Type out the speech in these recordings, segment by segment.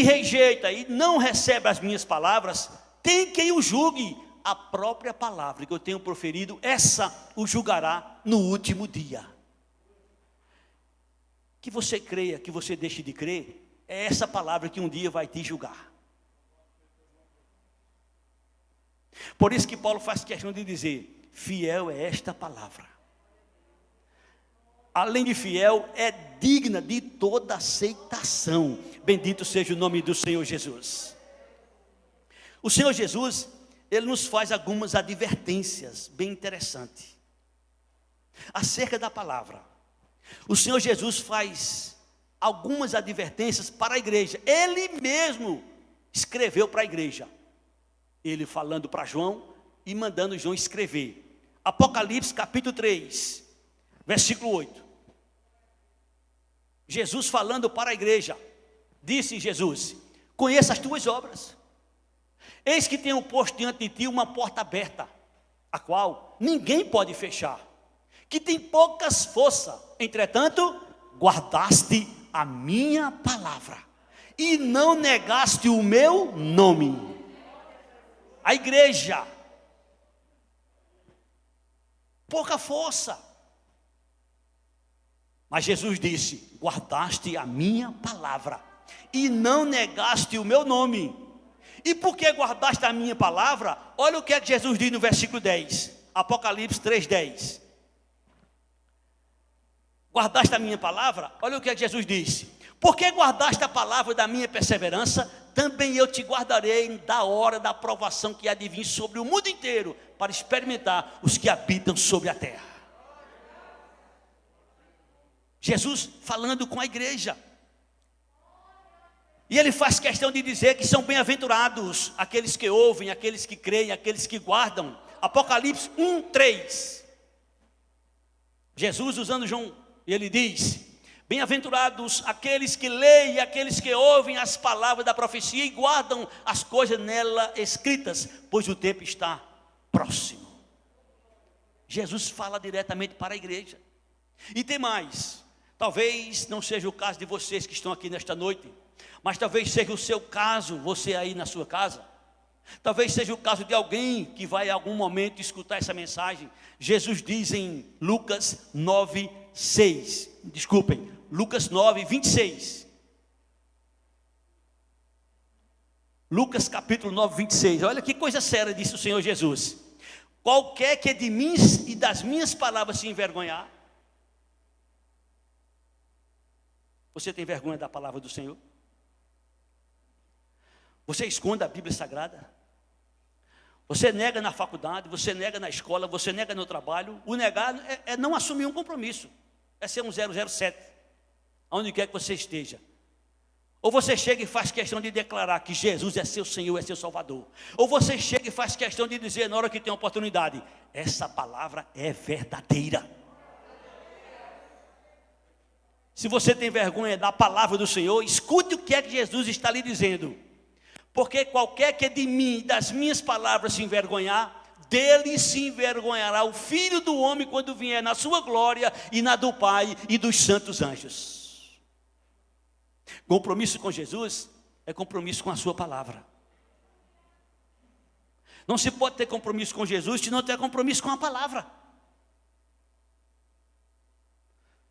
me rejeita e não recebe as minhas palavras, tem quem o julgue. A própria palavra que eu tenho proferido, essa o julgará no último dia. Que você creia, que você deixe de crer, é essa palavra que um dia vai te julgar. Por isso que Paulo faz questão de dizer, fiel é esta palavra. Além de fiel, é digna de toda aceitação. Bendito seja o nome do Senhor Jesus. O Senhor Jesus, Ele nos faz algumas advertências bem interessantes acerca da palavra. O Senhor Jesus faz algumas advertências para a igreja. Ele mesmo escreveu para a igreja. Ele falando para João e mandando João escrever. Apocalipse capítulo 3, versículo 8. Jesus falando para a igreja. Disse Jesus, conheça as tuas obras. Eis que tenho posto diante de ti uma porta aberta, a qual ninguém pode fechar, que tem poucas forças, entretanto, guardaste a minha palavra, e não negaste o meu nome. A igreja, pouca força, mas Jesus disse, guardaste a minha palavra, e não negaste o meu nome. E porque guardaste a minha palavra, olha o que é que Jesus diz no versículo 10, Apocalipse 3:10. Guardaste a minha palavra, olha o que é que Jesus disse. Porque guardaste a palavra da minha perseverança, também eu te guardarei da hora da provação que há de vir sobre o mundo inteiro, para experimentar os que habitam sobre a terra. Jesus falando com a igreja. E ele faz questão de dizer que são bem-aventurados aqueles que ouvem, aqueles que creem, aqueles que guardam. Apocalipse 1:3. Jesus usando João, ele diz, bem-aventurados aqueles que leem, aqueles que ouvem as palavras da profecia e guardam as coisas nela escritas, pois o tempo está próximo. Jesus fala diretamente para a igreja. E tem mais, talvez não seja o caso de vocês que estão aqui nesta noite, mas talvez seja o seu caso, você aí na sua casa. Talvez seja o caso de alguém que vai em algum momento escutar essa mensagem. Jesus diz em Lucas 9:6. Desculpem, Lucas 9:26. Lucas capítulo 9:26. Olha que coisa séria disse o Senhor Jesus. Qualquer que de mim e das minhas palavras se envergonhar. Você tem vergonha da palavra do Senhor? Você esconde a Bíblia Sagrada? Você nega na faculdade, você nega na escola, você nega no trabalho. O negar é não assumir um compromisso. É ser um 007, aonde quer que você esteja. Ou você chega e faz questão de declarar que Jesus é seu Senhor, é seu Salvador. Ou você chega e faz questão de dizer na hora que tem oportunidade, essa palavra é verdadeira. Se você tem vergonha da palavra do Senhor, escute o que é que Jesus está lhe dizendo. Porque qualquer que de mim e das minhas palavras se envergonhar, dele se envergonhará o Filho do Homem quando vier na sua glória e na do Pai e dos santos anjos. Compromisso com Jesus é compromisso com a sua palavra. Não se pode ter compromisso com Jesus se não ter compromisso com a palavra.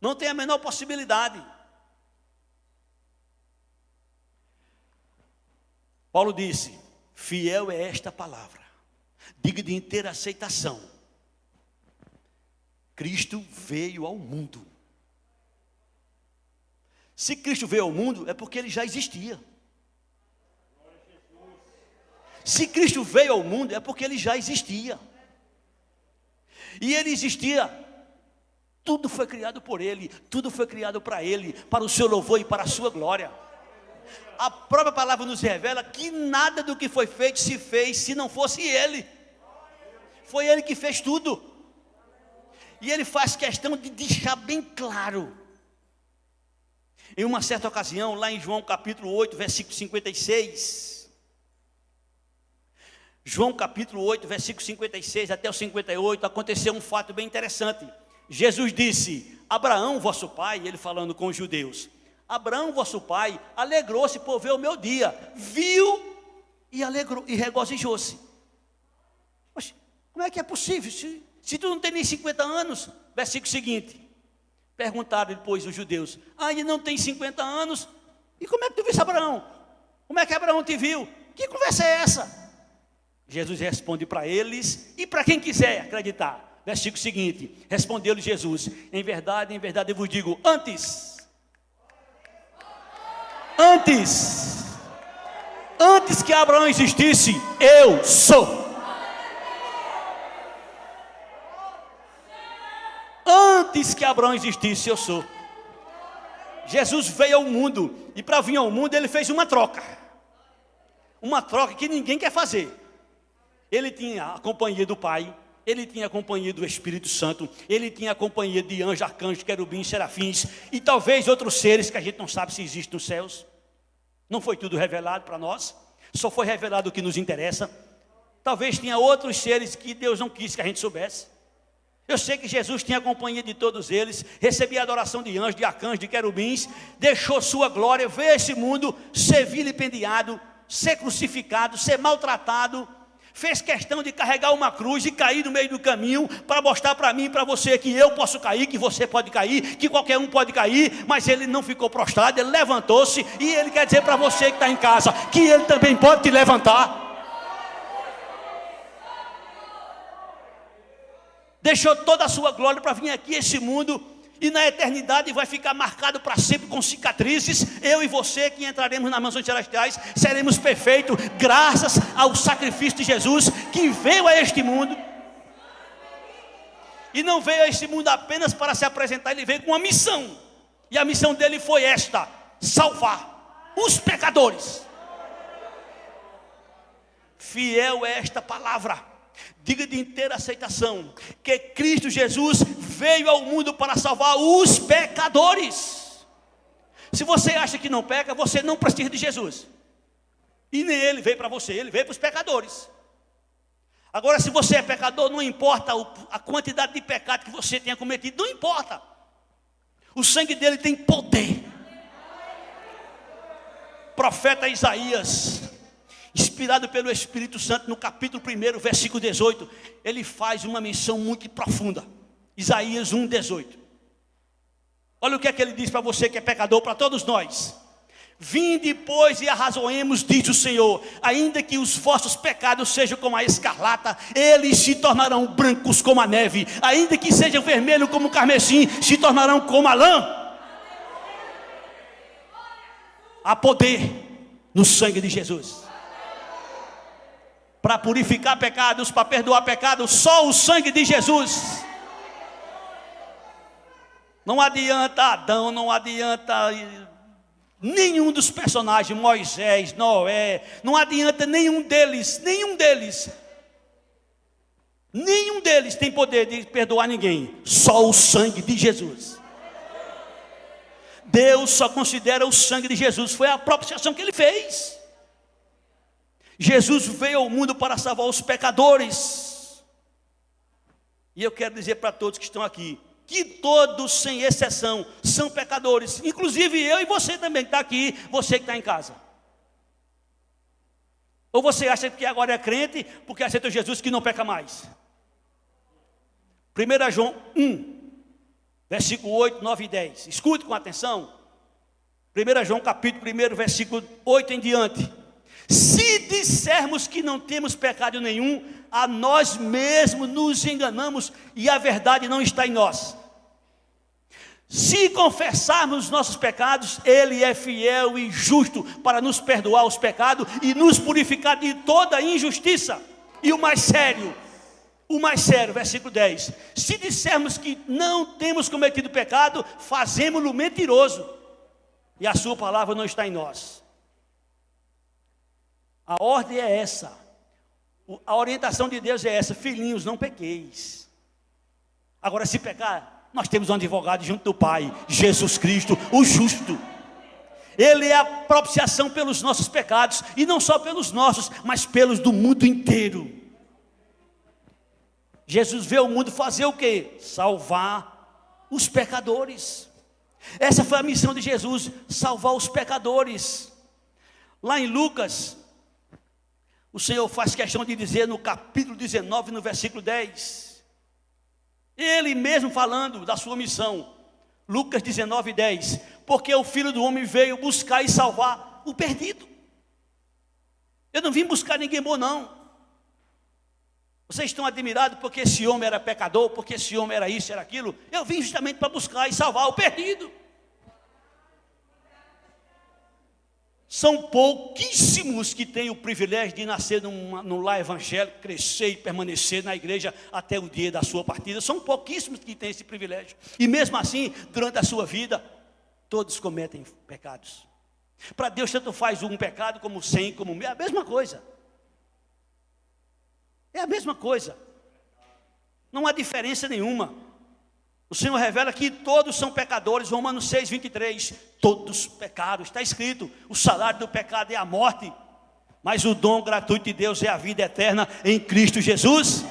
Não tem a menor possibilidade. Paulo disse, fiel é esta palavra, digna de inteira aceitação. Cristo veio ao mundo. Se Cristo veio ao mundo, é porque ele já existia. Se Cristo veio ao mundo, é porque ele já existia. E ele existia, tudo foi criado por ele, tudo foi criado para ele, para o seu louvor e para a sua glória. A própria palavra nos revela que nada do que foi feito se fez se não fosse ele. Foi ele que fez tudo. E ele faz questão de deixar bem claro. Em uma certa ocasião, lá em João capítulo 8, versículo 56. João capítulo 8, versículo 56 até o 58, aconteceu um fato bem interessante. Jesus disse, Abraão, vosso pai, ele falando com os judeus, Abraão, vosso pai, alegrou-se por ver o meu dia, viu e alegrou e regozijou-se. Poxa, como é que é possível? Se tu não tem nem 50 anos, versículo seguinte. Perguntaram depois os judeus: ainda não tem 50 anos? E como é que tu viste Abraão? Como é que Abraão te viu? Que conversa é essa? Jesus responde para eles e para quem quiser acreditar. Versículo seguinte: respondeu-lhe Jesus: em verdade eu vos digo, antes que Abraão existisse, eu sou. Antes que Abraão existisse, eu sou. Jesus veio ao mundo, e para vir ao mundo ele fez uma troca que ninguém quer fazer. Ele tinha a companhia do Pai, ele tinha a companhia do Espírito Santo, ele tinha a companhia de anjos, arcanjos, querubins, serafins, e talvez outros seres que a gente não sabe se existem nos céus. Não foi tudo revelado para nós, só foi revelado o que nos interessa. Talvez tinha outros seres que Deus não quis que a gente soubesse. Eu sei que Jesus tinha a companhia de todos eles, recebia a adoração de anjos, de arcanjos, de querubins, deixou sua glória, veio a esse mundo ser vilipendiado, ser crucificado, ser maltratado, fez questão de carregar uma cruz e cair no meio do caminho, para mostrar para mim e para você que eu posso cair, que você pode cair, que qualquer um pode cair, mas ele não ficou prostrado, ele levantou-se, e ele quer dizer para você que está em casa, que ele também pode te levantar. Deixou toda a sua glória para vir aqui a esse mundo, e na eternidade vai ficar marcado para sempre com cicatrizes. Eu e você que entraremos nas mansões celestiais seremos perfeitos, graças ao sacrifício de Jesus, que veio a este mundo. E não veio a este mundo apenas para se apresentar, ele veio com uma missão. E a missão dele foi esta: salvar os pecadores. Fiel é esta palavra. Diga de inteira aceitação que Cristo Jesus veio ao mundo para salvar os pecadores. Se você acha que não peca, você não precisa de Jesus. E nem ele veio para você, ele veio para os pecadores. Agora, se você é pecador, não importa a quantidade de pecado que você tenha cometido, não importa. O sangue dele tem poder. Profeta Isaías, inspirado pelo Espírito Santo, no capítulo 1, versículo 18, ele faz uma menção muito profunda. Isaías 1:18. Olha o que é que ele diz para você que é pecador, para todos nós: vinde, pois, e arrazoemos, diz o Senhor, ainda que os vossos pecados sejam como a escarlata, eles se tornarão brancos como a neve, ainda que sejam vermelhos como o carmesim, se tornarão como a lã. Há poder no sangue de Jesus para purificar pecados, para perdoar pecados. Só o sangue de Jesus. Não adianta Adão, não adianta nenhum dos personagens, Moisés, Noé, não adianta nenhum deles tem poder de perdoar ninguém. Só o sangue de Jesus. Deus só considera o sangue de Jesus, foi a propiciação que ele fez. Jesus veio ao mundo para salvar os pecadores. E eu quero dizer para todos que estão aqui, que todos, sem exceção, são pecadores. Inclusive eu e você também que está aqui, você que está em casa. Ou você acha que agora é crente porque aceitou Jesus, que não peca mais? 1 João 1, versículo 8, 9 e 10. Escute com atenção. 1 João capítulo 1, versículo 8 em diante. Se dissermos que não temos pecado nenhum, a nós mesmos nos enganamos e a verdade não está em nós. Se confessarmos os nossos pecados, Ele é fiel e justo para nos perdoar os pecados e nos purificar de toda injustiça. E o mais sério, versículo 10. Se dissermos que não temos cometido pecado, fazemos-lo mentiroso e a sua palavra não está em nós. A ordem é essa, a orientação de Deus é essa: filhinhos, não pequeis. Agora, se pecar, nós temos um advogado junto do Pai, Jesus Cristo, o justo. Ele é a propiciação pelos nossos pecados, e não só pelos nossos, mas pelos do mundo inteiro. Jesus veio ao mundo fazer o quê? Salvar os pecadores. Essa foi a missão de Jesus, salvar os pecadores. Lá em Lucas, o Senhor faz questão de dizer no capítulo 19, no versículo 10, Ele mesmo falando da sua missão, Lucas 19, 10, porque o Filho do Homem veio buscar e salvar o perdido. Eu não vim buscar ninguém bom não. Vocês estão admirados porque esse homem era pecador, porque esse homem era isso, era aquilo. Eu vim justamente para buscar e salvar o perdido. São pouquíssimos que têm o privilégio de nascer num lar evangélico, crescer e permanecer na igreja até o dia da sua partida. São pouquíssimos que têm esse privilégio. E mesmo assim, durante a sua vida, todos cometem pecados. Para Deus tanto faz um pecado como 100, como 1000, é a mesma coisa. É a mesma coisa. Não há diferença nenhuma. O Senhor revela que todos são pecadores. Romanos 6, 23. Todos pecaram. Está escrito: o salário do pecado é a morte, mas o dom gratuito de Deus é a vida eterna em Cristo Jesus.